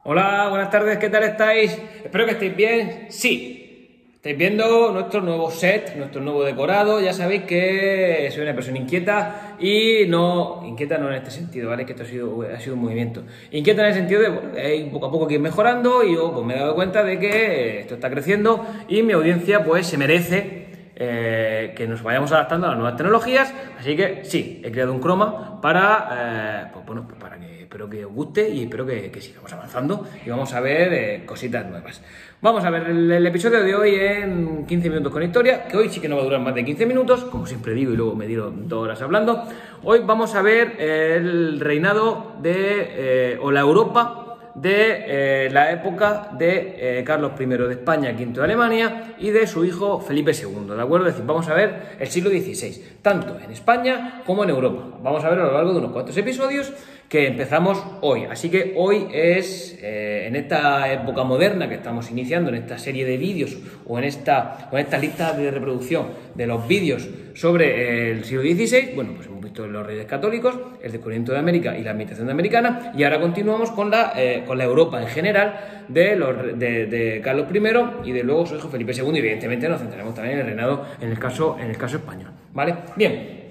Hola, buenas tardes, ¿qué tal estáis? Espero que estéis bien. Sí, estáis viendo nuestro nuevo set, nuestro nuevo decorado. Ya sabéis que soy una persona inquieta y no en este sentido, ¿vale? Que esto ha sido un movimiento. Inquieta en el sentido de, bueno, poco a poco que ir mejorando y yo pues me he dado cuenta de que esto está creciendo y mi audiencia pues se merece que nos vayamos adaptando a las nuevas tecnologías, así que sí, he creado un croma para, para que espero que os guste y espero que sigamos avanzando y vamos a ver cositas nuevas. Vamos a ver el episodio de hoy en 15 minutos con historia, que hoy sí que no va a durar más de 15 minutos, como siempre digo y luego me tiro 2 horas hablando. Hoy vamos a ver el reinado de, o la Europa de la época de Carlos I de España, V de Alemania y de su hijo Felipe II, ¿de acuerdo? Es decir, vamos a ver el siglo XVI, tanto en España como en Europa. Vamos a ver a lo largo de unos cuantos episodios que empezamos hoy. Así que hoy es, en esta época moderna que estamos iniciando, en esta serie de vídeos o en esta lista de reproducción de los vídeos sobre el siglo XVI, bueno, pues hemos visto los reyes católicos, el descubrimiento de América y la administración americana, y ahora continuamos con la Europa en general de Carlos I y de luego su hijo Felipe II, y evidentemente nos centraremos también en el reinado en el caso español, ¿vale? Bien.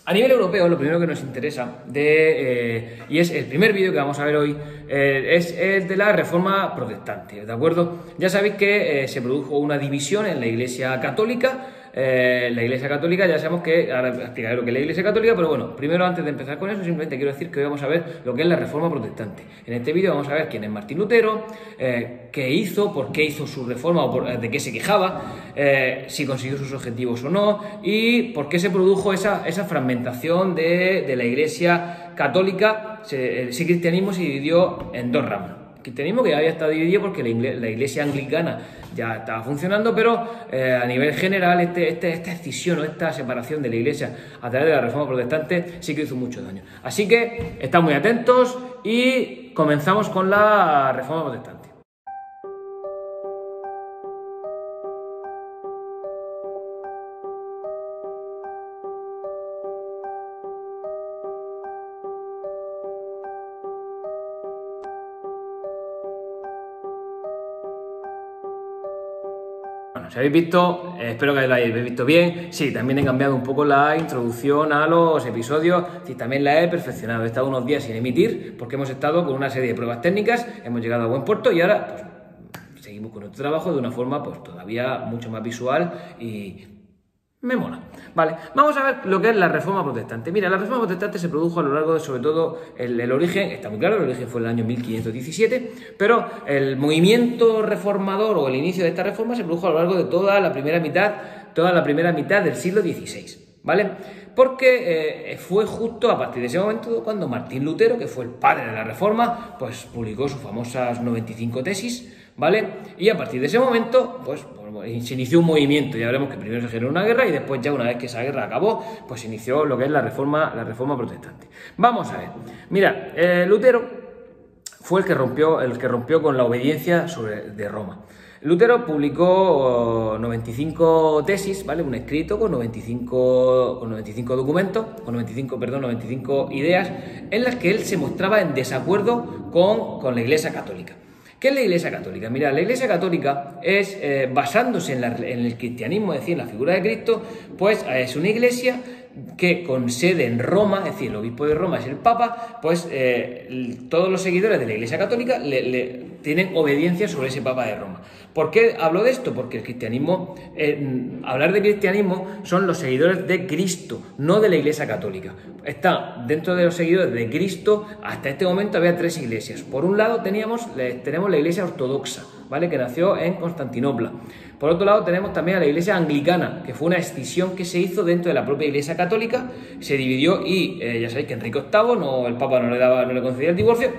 A nivel europeo, lo primero que nos interesa, y es el primer vídeo que vamos a ver hoy, es el de la Reforma Protestante, ¿de acuerdo? Ya sabéis que se produjo una división en la Iglesia Católica. La Iglesia Católica, ya sabemos que, ahora explicaré lo que es la Iglesia Católica, pero bueno, primero antes de empezar con eso, simplemente quiero decir que hoy vamos a ver lo que es la Reforma Protestante. En este vídeo vamos a ver quién es Martín Lutero, qué hizo, por qué hizo su reforma o de qué se quejaba, si consiguió sus objetivos o no, y por qué se produjo esa fragmentación de la Iglesia Católica. Ese cristianismo se dividió en 2 ramas. Cristianismo que había estado dividido porque la Iglesia anglicana ya estaba funcionando, pero a nivel general esta escisión o esta separación de la Iglesia a través de la Reforma Protestante sí que hizo mucho daño. Así que estad muy atentos y comenzamos con la Reforma Protestante. Bueno, si habéis visto, espero que lo hayáis visto bien. Sí, también he cambiado un poco la introducción a los episodios, sí, también la he perfeccionado. He estado unos días sin emitir porque hemos estado con una serie de pruebas técnicas, hemos llegado a buen puerto y ahora pues, seguimos con nuestro trabajo de una forma pues todavía mucho más visual y me mola. Vale, vamos a ver lo que es la Reforma Protestante. Mira, la Reforma Protestante se produjo a lo largo de, sobre todo, el origen, está muy claro, el origen fue en el año 1517, pero el movimiento reformador o el inicio de esta reforma se produjo a lo largo de toda la primera mitad del siglo XVI, ¿vale? Porque fue justo a partir de ese momento cuando Martín Lutero, que fue el padre de la Reforma, pues publicó sus famosas 95 tesis, ¿vale? Y a partir de ese momento, pues se inició un movimiento. Ya veremos que primero se generó una guerra y después, ya una vez que esa guerra acabó, pues se inició lo que es la reforma Protestante. Vamos a ver. Mira, Lutero fue el que rompió con la obediencia de Roma. Lutero publicó 95 tesis, ¿vale? Un escrito con 95 documentos, 95 ideas, en las que él se mostraba en desacuerdo con la Iglesia Católica. ¿Qué es la Iglesia Católica? Mira, la Iglesia Católica es, basándose en el cristianismo, es decir, en la figura de Cristo, pues es una iglesia que con sede en Roma, es decir, el obispo de Roma es el Papa, pues todos los seguidores de la Iglesia Católica tienen obediencia sobre ese Papa de Roma. ¿Por qué hablo de esto? Porque el cristianismo, hablar de cristianismo son los seguidores de Cristo, no de la Iglesia Católica. Está dentro de los seguidores de Cristo, hasta este momento había 3 iglesias. Por un lado tenemos la Iglesia Ortodoxa, ¿vale? Que nació en Constantinopla. Por otro lado tenemos también a la Iglesia Anglicana, que fue una escisión que se hizo dentro de la propia Iglesia Católica, se dividió y ya sabéis que Enrique VIII, el Papa no le concedía el divorcio,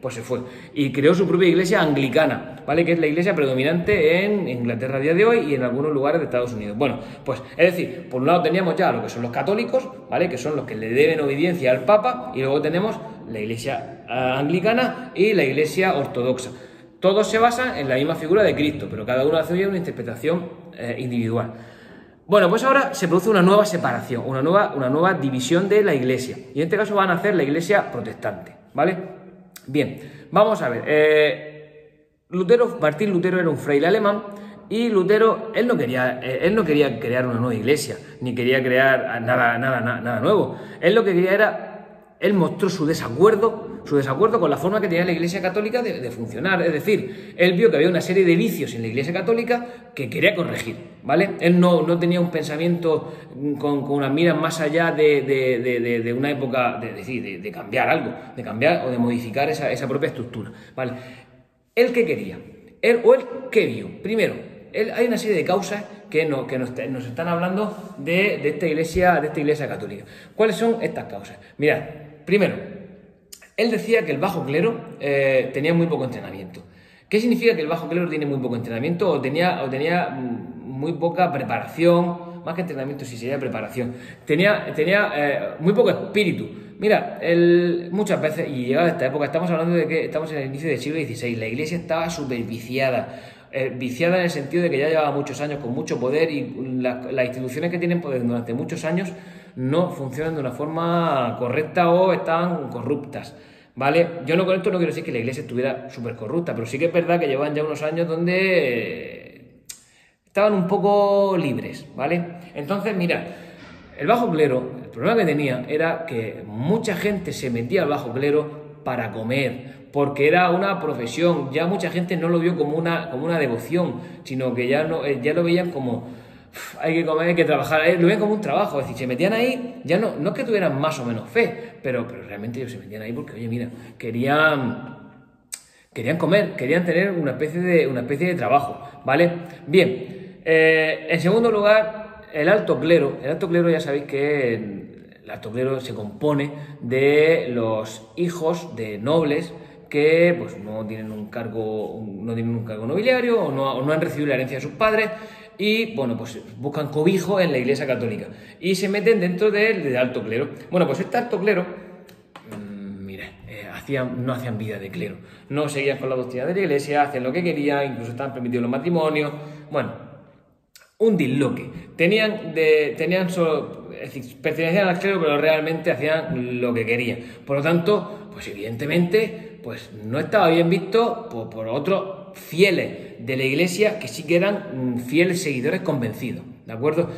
pues se fue y creó su propia Iglesia Anglicana, ¿vale? Que es la iglesia predominante en Inglaterra a día de hoy y en algunos lugares de Estados Unidos. Bueno, pues es decir, por un lado teníamos ya lo que son los católicos, ¿vale? Que son los que le deben obediencia al Papa, y luego tenemos la Iglesia Anglicana y la Iglesia Ortodoxa. Todos se basan en la misma figura de Cristo, pero cada uno hace una interpretación individual. Bueno, pues ahora se produce una nueva separación, una nueva división de la Iglesia, y en este caso van a hacer la Iglesia protestante, ¿vale? Bien, vamos a ver. Martín Lutero era un fraile alemán y Lutero, él no quería crear una nueva iglesia, ni quería crear nada nuevo. Él lo que quería era, él mostró su desacuerdo con la forma que tenía la Iglesia Católica de funcionar. Es decir, él vio que había una serie de vicios en la Iglesia Católica que quería corregir, ¿vale? Él no tenía un pensamiento con unas miras más allá de una época, de cambiar algo, de cambiar o de modificar esa propia estructura, ¿vale? ¿Él qué quería? ¿Él qué vio? Primero, hay una serie de causas que nos están hablando de esta iglesia católica. ¿Cuáles son estas causas? Mirad, primero, él decía que el bajo clero tenía muy poco entrenamiento. ¿Qué significa que el bajo clero tiene muy poco entrenamiento o tenía muy poca preparación? Más que entrenamiento, sí sería preparación. Tenía muy poco espíritu. Mira, muchas veces, y llegado a esta época, estamos hablando de que estamos en el inicio del siglo XVI, la iglesia estaba súper viciada. Viciada en el sentido de que ya llevaba muchos años con mucho poder y las instituciones que tienen poder durante muchos años no funcionan de una forma correcta o están corruptas, ¿vale? Yo con esto no quiero decir que la iglesia estuviera súper corrupta, pero sí que es verdad que llevan ya unos años donde estaban un poco libres, ¿vale? Entonces, mira, el bajo clero, el problema que tenía era que mucha gente se metía al bajo clero para comer, porque era una profesión. Ya mucha gente no lo vio como una devoción, sino que ya lo veían como hay que comer, hay que trabajar, lo veían como un trabajo. Es decir, se metían ahí, ya no es que tuvieran más o menos fe, pero realmente ellos se metían ahí porque, oye, mira, querían comer, querían tener una especie de trabajo, ¿vale? Bien, en segundo lugar, el alto clero ya sabéis que el alto clero se compone de los hijos de nobles que pues no tienen un cargo nobiliario o no han recibido la herencia de sus padres y bueno, pues buscan cobijo en la Iglesia Católica y se meten dentro del alto clero. Bueno, pues este alto clero, no hacían vida de clero, no seguían con la doctrina de la Iglesia, hacían lo que querían, incluso estaban permitidos los matrimonios. Bueno, un disloque. Pertenecían al clero, pero realmente hacían lo que querían. Por lo tanto, pues evidentemente, pues no estaba bien visto por otros fieles de la iglesia que sí que eran fieles seguidores convencidos, ¿de acuerdo?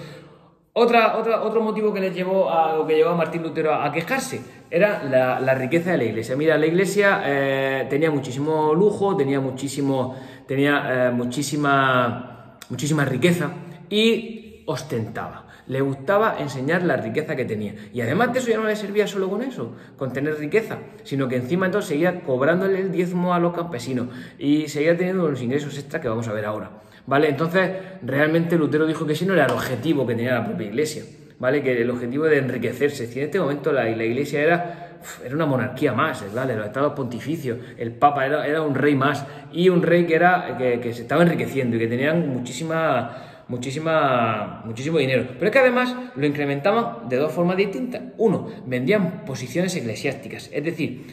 Otro motivo que llevó a Martín Lutero a quejarse era la riqueza de la iglesia. Mira, la iglesia tenía muchísimo lujo, tenía muchísima riqueza y ostentaba. Le gustaba enseñar la riqueza que tenía. Y además de eso ya no le servía solo con eso, con tener riqueza, sino que encima entonces seguía cobrándole el diezmo a los campesinos y seguía teniendo unos ingresos extra que vamos a ver ahora, ¿vale? Entonces, realmente Lutero dijo que ese no era el objetivo que tenía la propia iglesia, ¿vale? Que el objetivo de enriquecerse. Si en este momento la iglesia era una monarquía más, ¿vale? Los estados pontificios, el papa era un rey más y un rey que se estaba enriqueciendo y que tenían muchísimo dinero. Pero es que además lo incrementaban de dos formas distintas. Uno, vendían posiciones eclesiásticas, es decir,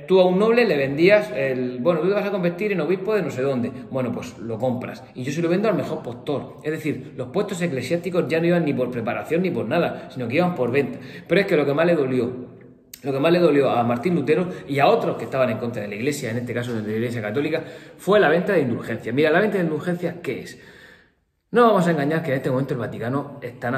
tú a un noble le vendías tú te vas a convertir en obispo de no sé dónde. Bueno, pues lo compras y yo se lo vendo al mejor postor. Es decir, los puestos eclesiásticos ya no iban ni por preparación ni por nada, sino que iban por venta. Pero es que lo que más le dolió a Martín Lutero y a otros que estaban en contra de la iglesia, en este caso de la iglesia católica, fue la venta de indulgencias. Mira, la venta de indulgencias, ¿qué es? No vamos a engañar que en este momento el Vaticano están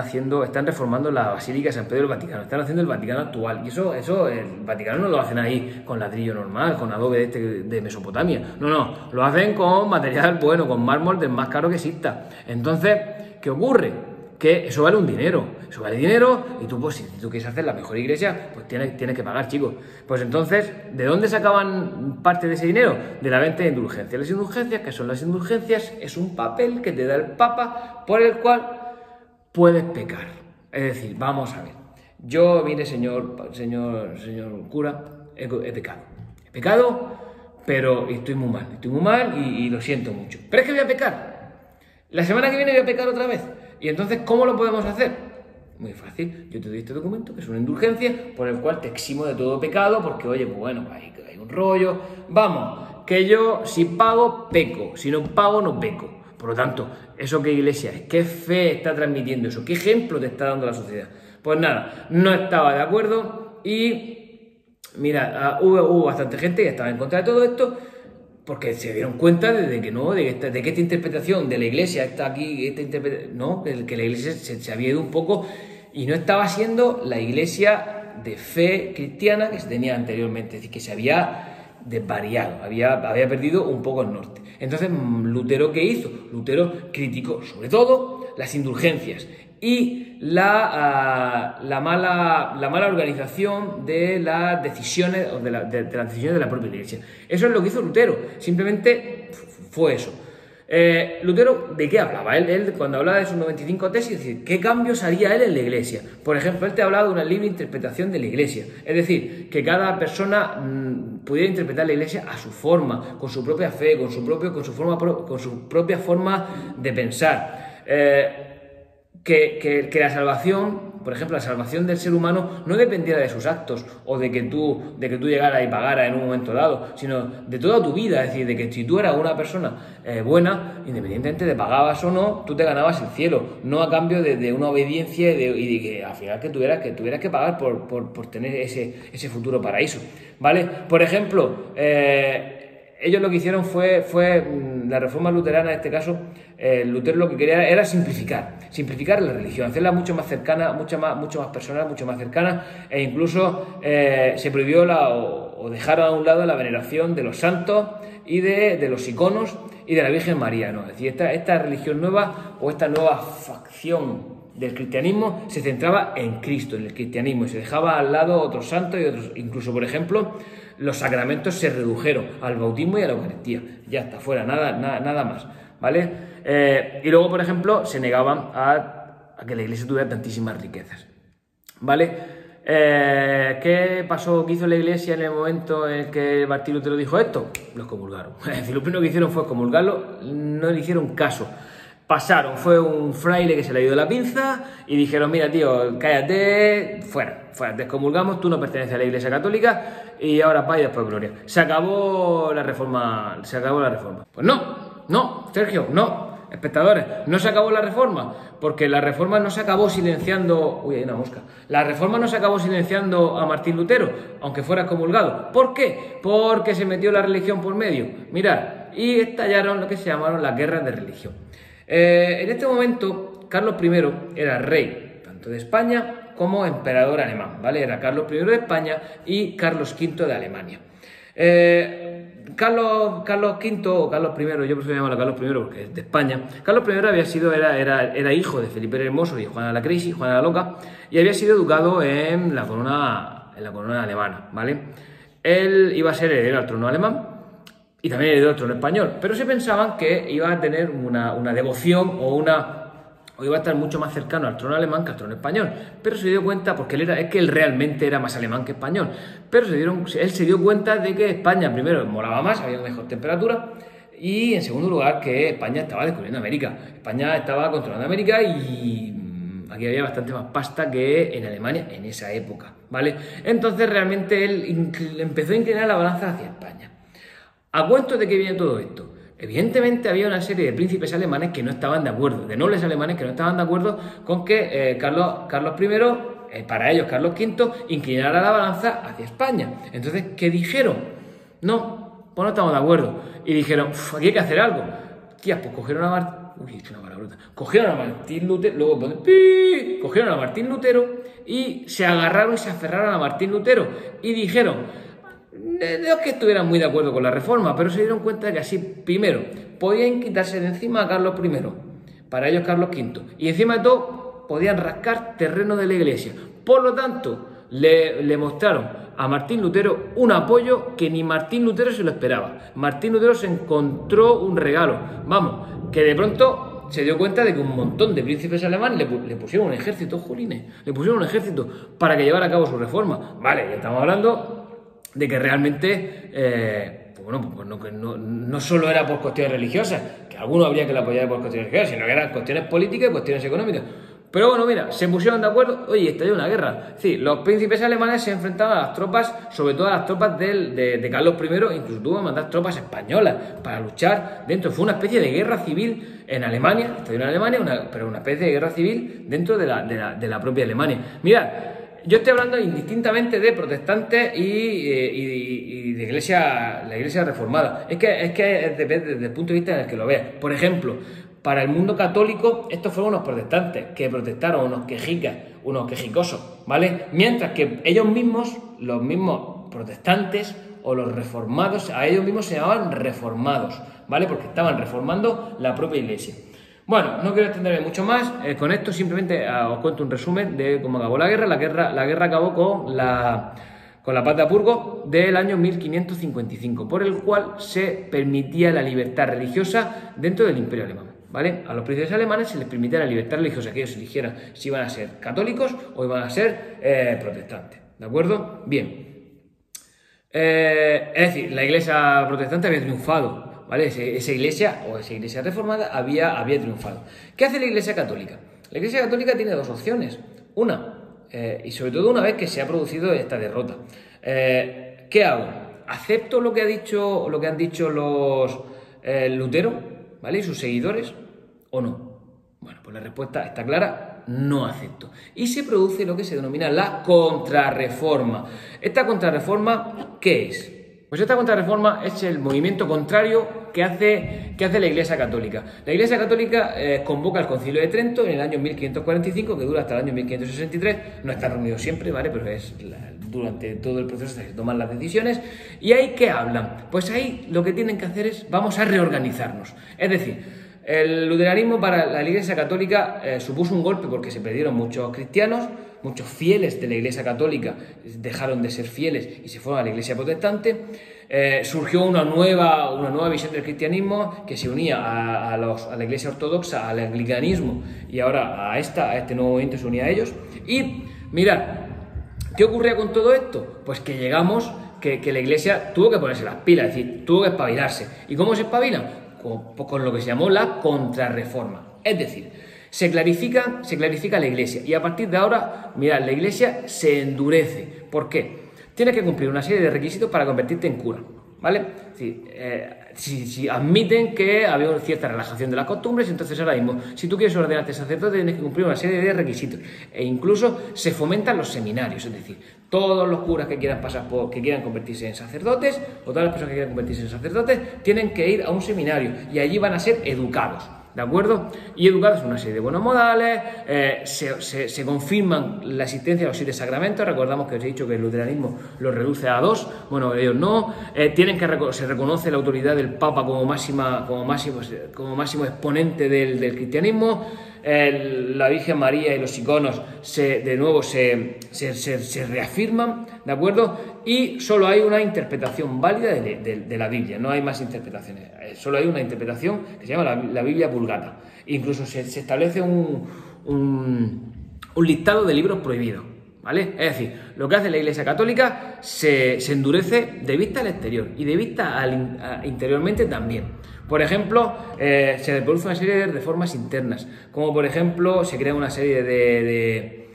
reformando la Basílica de San Pedro del Vaticano, están haciendo el Vaticano actual. Y eso el Vaticano no lo hacen ahí con ladrillo normal, con adobe de Mesopotamia. No, lo hacen con material bueno, con mármol del más caro que exista. Entonces, ¿qué ocurre? Que eso vale dinero y tú, pues si tú quieres hacer la mejor iglesia, pues tienes que pagar, chicos. Pues entonces, ¿de dónde sacaban parte de ese dinero? De la venta de indulgencias. Las indulgencias, ¿qué son las indulgencias? Es un papel que te da el Papa por el cual puedes pecar. Es decir, vamos a ver, yo, mire, señor cura, he pecado. He pecado, pero estoy muy mal y lo siento mucho. Pero es que voy a pecar. La semana que viene voy a pecar otra vez. Y entonces, ¿cómo lo podemos hacer? Muy fácil. Yo te doy este documento, que es una indulgencia, por el cual te eximo de todo pecado, porque, oye, pues bueno, hay un rollo. Vamos, que yo si pago, peco. Si no pago, no peco. Por lo tanto, ¿eso qué iglesia es? ¿Qué fe está transmitiendo eso? ¿Qué ejemplo te está dando la sociedad? Pues nada, no estaba de acuerdo y, mira, hubo bastante gente que estaba en contra de todo esto. porque se dieron cuenta de que esta interpretación de la Iglesia está aquí, no, que la Iglesia se había ido un poco y no estaba siendo la Iglesia de fe cristiana que se tenía anteriormente, es decir, que se había desvariado, había perdido un poco el norte. Entonces, ¿Lutero qué hizo? Lutero criticó sobre todo las indulgencias y la mala organización de las decisiones de las decisiones de la propia Iglesia. Eso es lo que hizo Lutero, simplemente fue eso. Lutero, ¿de qué hablaba? Él cuando hablaba de sus 95 tesis, es decir, ¿qué cambios haría él en la Iglesia? Por ejemplo, él te hablaba de una libre interpretación de la Iglesia, es decir, que cada persona pudiera interpretar la Iglesia a su forma, con su propia fe, con su propia forma de pensar. Que la salvación, por ejemplo, la salvación del ser humano no dependiera de sus actos o de que tú llegaras y pagaras en un momento dado, sino de toda tu vida, es decir, de que si tú eras una persona buena, independientemente de pagabas o no, tú te ganabas el cielo, no a cambio de una obediencia y de que al final que tuvieras que pagar por tener ese futuro paraíso, ¿vale? Por ejemplo, ellos lo que hicieron fue la reforma luterana, en este caso, Lutero lo que quería era simplificar la religión, hacerla mucho más cercana, mucho más personal, mucho más cercana, e incluso se prohibió o dejaron a un lado la veneración de los santos y de los iconos y de la Virgen María, ¿no? Es decir, esta religión nueva o esta nueva facción del cristianismo se centraba en Cristo, en el cristianismo, y se dejaba al lado otros santos y otros, incluso, por ejemplo, los sacramentos se redujeron al bautismo y a la Eucaristía. Ya está, fuera, nada más, ¿vale? Y luego, por ejemplo, se negaban a que la Iglesia tuviera tantísimas riquezas, ¿vale? ¿Qué pasó? ¿Qué hizo la Iglesia en el momento en que Martín Lutero dijo esto? Los comulgaron. Es decir, lo primero que hicieron fue comulgarlo, no le hicieron caso. Pasaron, fue un fraile que se le ha ido la pinza y dijeron, mira tío, cállate, fuera, descomulgamos, tú no perteneces a la Iglesia Católica y ahora paz y después gloria. Se acabó la reforma. Pues no, Sergio, no, espectadores, no se acabó la reforma, porque la reforma no se acabó silenciando, uy, hay una mosca, la reforma no se acabó silenciando a Martín Lutero, aunque fuera excomulgado. ¿Por qué? Porque se metió la religión por medio, mirad, y estallaron lo que se llamaron las guerras de religión. En este momento, Carlos I era rey tanto de España como emperador alemán, ¿vale? Era Carlos I de España y Carlos V de Alemania. Carlos V o Carlos I, yo prefiero llamarlo Carlos I porque es de España. Carlos I era hijo de Felipe el Hermoso y Juana la Crazy, Juana la Loca, y había sido educado en la corona alemana, ¿vale? Él iba a ser heredero al trono alemán y también heredero al trono español, pero se pensaban que iba a tener una devoción o iba a estar mucho más cercano al trono alemán que al trono español, pero se dio cuenta, porque él realmente era más alemán que español, pero él se dio cuenta de que España, primero, molaba más, había mejor temperatura, y en segundo lugar, que España estaba descubriendo América. España estaba controlando América y aquí había bastante más pasta que en Alemania en esa época, ¿vale? Entonces realmente él empezó a inclinar la balanza hacia España. ¿A cuento de qué viene todo esto? Evidentemente había una serie de príncipes alemanes que no estaban de acuerdo, de nobles alemanes que no estaban de acuerdo con que Carlos I, para ellos Carlos V, inclinara la balanza hacia España. Entonces, ¿qué dijeron? No, pues no estamos de acuerdo. Y dijeron, aquí hay que hacer algo. Tías, pues cogieron a Martín Lutero, luego cogieron a Martín Lutero y se agarraron y se aferraron a Martín Lutero y dijeron, no es que estuvieran muy de acuerdo con la reforma, pero se dieron cuenta de que así, primero, podían quitarse de encima a Carlos I, para ellos Carlos V, y encima de todo podían rascar terreno de la Iglesia. Por lo tanto, le mostraron a Martín Lutero un apoyo que ni Martín Lutero se lo esperaba. Martín Lutero se encontró un regalo, vamos, que de pronto se dio cuenta de que un montón de príncipes alemanes le pusieron un ejército, jolines, le pusieron un ejército para que llevara a cabo su reforma. Vale, ya estamos hablando de que realmente, no solo era por cuestiones religiosas, que algunos habría que la apoyar por cuestiones religiosas, sino que eran cuestiones políticas y cuestiones económicas. Pero bueno, mira, se pusieron de acuerdo, oye, estalló una guerra. Sí, los príncipes alemanes se enfrentaban a las tropas, sobre todo a las tropas de Carlos I, incluso tuvo que mandar tropas españolas para luchar dentro. Fue una especie de guerra civil en Alemania, estalló en Alemania, pero una especie de guerra civil dentro de la propia Alemania. Mirad, yo estoy hablando indistintamente de protestantes y y la iglesia reformada. Es que depende desde el punto de vista en el que lo veas. Por ejemplo, para el mundo católico, estos fueron unos protestantes que protestaron, unos quejicas, unos quejicosos, ¿vale? Mientras que ellos mismos, los mismos protestantes o los reformados, a ellos mismos se llamaban reformados, ¿vale? Porque estaban reformando la propia iglesia. Bueno, no quiero extenderme mucho más. Con esto simplemente os cuento un resumen de cómo acabó la guerra. La guerra acabó con la paz de Apurgo del año 1555, por el cual se permitía la libertad religiosa dentro del Imperio Alemán, ¿vale? A los príncipes alemanes se les permitía la libertad religiosa, que ellos eligieran si iban a ser católicos o iban a ser protestantes, ¿de acuerdo? Bien. Es decir, la iglesia protestante había triunfado, ¿vale? Esa iglesia reformada había triunfado. ¿Qué hace la iglesia católica? La iglesia católica tiene dos opciones. Una, y sobre todo una vez que se ha producido esta derrota. ¿Qué hago? ¿Acepto lo que han dicho los Lutero, ¿vale? Y sus seguidores, o no? Bueno, pues la respuesta está clara: no acepto. Y se produce lo que se denomina la contrarreforma. ¿Esta contrarreforma qué es? Pues esta contrarreforma es el movimiento contrario que hace la Iglesia Católica. La Iglesia Católica convoca el Concilio de Trento en el año 1545, que dura hasta el año 1563. No está reunido siempre, ¿vale? Pero durante todo el proceso se toman las decisiones. ¿Y ahí qué hablan? Pues ahí lo que tienen que hacer es: vamos a reorganizarnos. Es decir, el luteranismo para la Iglesia Católica supuso un golpe porque se perdieron muchos cristianos, muchos fieles de la Iglesia Católica dejaron de ser fieles y se fueron a la Iglesia protestante. Surgió una nueva visión del cristianismo que se unía a la Iglesia ortodoxa, al anglicanismo, y ahora a este nuevo movimiento se unía a ellos. Y mirad, ¿qué ocurría con todo esto? Pues que llegamos que la Iglesia tuvo que ponerse las pilas, es decir, tuvo que espabilarse. ¿Y cómo se espabilan? Con lo que se llamó la contrarreforma. Es decir, se clarifica la Iglesia, y a partir de ahora, mirad, la Iglesia se endurece. ¿Por qué? Tienes que cumplir una serie de requisitos para convertirte en cura, ¿vale? Es decir, si admiten que había una cierta relajación de las costumbres, entonces ahora mismo, si tú quieres ordenarte sacerdote, tienes que cumplir una serie de requisitos. E incluso se fomentan los seminarios, es decir, todos los curas que quieran que quieran convertirse en sacerdotes, o todas las personas que quieran convertirse en sacerdotes, tienen que ir a un seminario y allí van a ser educados, ¿de acuerdo? Y educados en una serie de buenos modales. Se confirman la existencia de los 7 sacramentos. Recordamos que os he dicho que el luteranismo los reduce a 2, bueno, ellos no. Se reconoce la autoridad del Papa como máximo exponente del cristianismo. La Virgen María y los iconos de nuevo se reafirman, ¿de acuerdo? Y solo hay una interpretación válida de la Biblia, no hay más interpretaciones, solo hay una interpretación que se llama la Biblia Vulgata. Incluso se establece un listado de libros prohibidos, ¿vale? Es decir, lo que hace la Iglesia Católica se endurece de vista al exterior y de vista interiormente también. Por ejemplo, se produce una serie de reformas internas, como por ejemplo se crea una serie de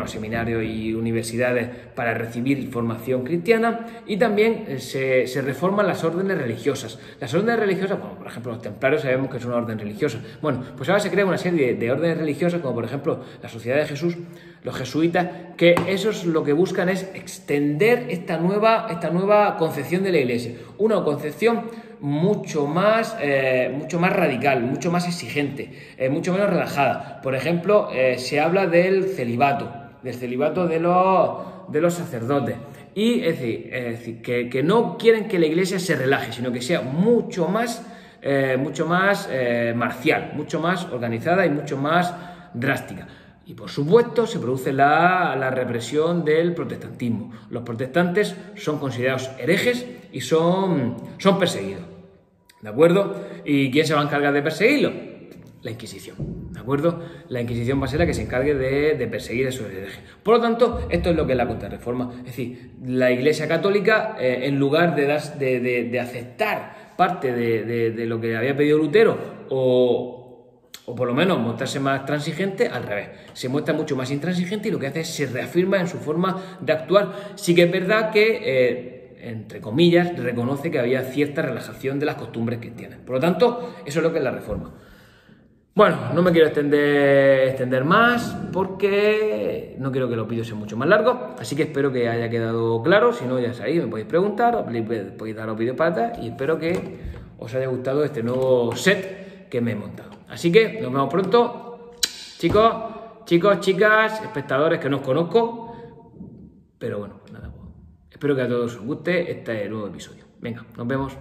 seminarios y universidades para recibir formación cristiana, y también se reforman las órdenes religiosas. Las órdenes religiosas, bueno, por ejemplo, los templarios sabemos que es una orden religiosa. Bueno, pues ahora se crea una serie de órdenes religiosas, como por ejemplo la Sociedad de Jesús, los jesuitas, que esos lo que buscan es extender esta nueva concepción de la Iglesia, una concepción mucho más radical, mucho más exigente, mucho menos relajada. Por ejemplo, se habla del celibato de los sacerdotes. Y es decir, que no quieren que la Iglesia se relaje, sino que sea mucho más marcial, mucho más organizada y mucho más drástica. Y por supuesto se produce la represión del protestantismo. Los protestantes son considerados herejes y son perseguidos, ¿de acuerdo? ¿Y quién se va a encargar de perseguirlo? La Inquisición, ¿de acuerdo? La Inquisición va a ser la que se encargue de perseguir a esos herejes. Por lo tanto, esto es lo que es la contrarreforma. Es decir, la Iglesia Católica, en lugar de aceptar parte de lo que había pedido Lutero, o por lo menos mostrarse más transigente, al revés, se muestra mucho más intransigente, y lo que hace es se reafirma en su forma de actuar. Sí que es verdad que, entre comillas, reconoce que había cierta relajación de las costumbres cristianas. Por lo tanto, eso es lo que es la reforma. Bueno, no me quiero extender más porque no quiero que los vídeos sean mucho más largos, así que espero que haya quedado claro. Si no, ya sabéis, me podéis preguntar, podéis dar los vídeos para atrás y espero que os haya gustado este nuevo set que me he montado. Así que nos vemos pronto, chicos, chicas, espectadores que no os conozco, pero bueno, nada, espero que a todos os guste este nuevo episodio. Venga, nos vemos.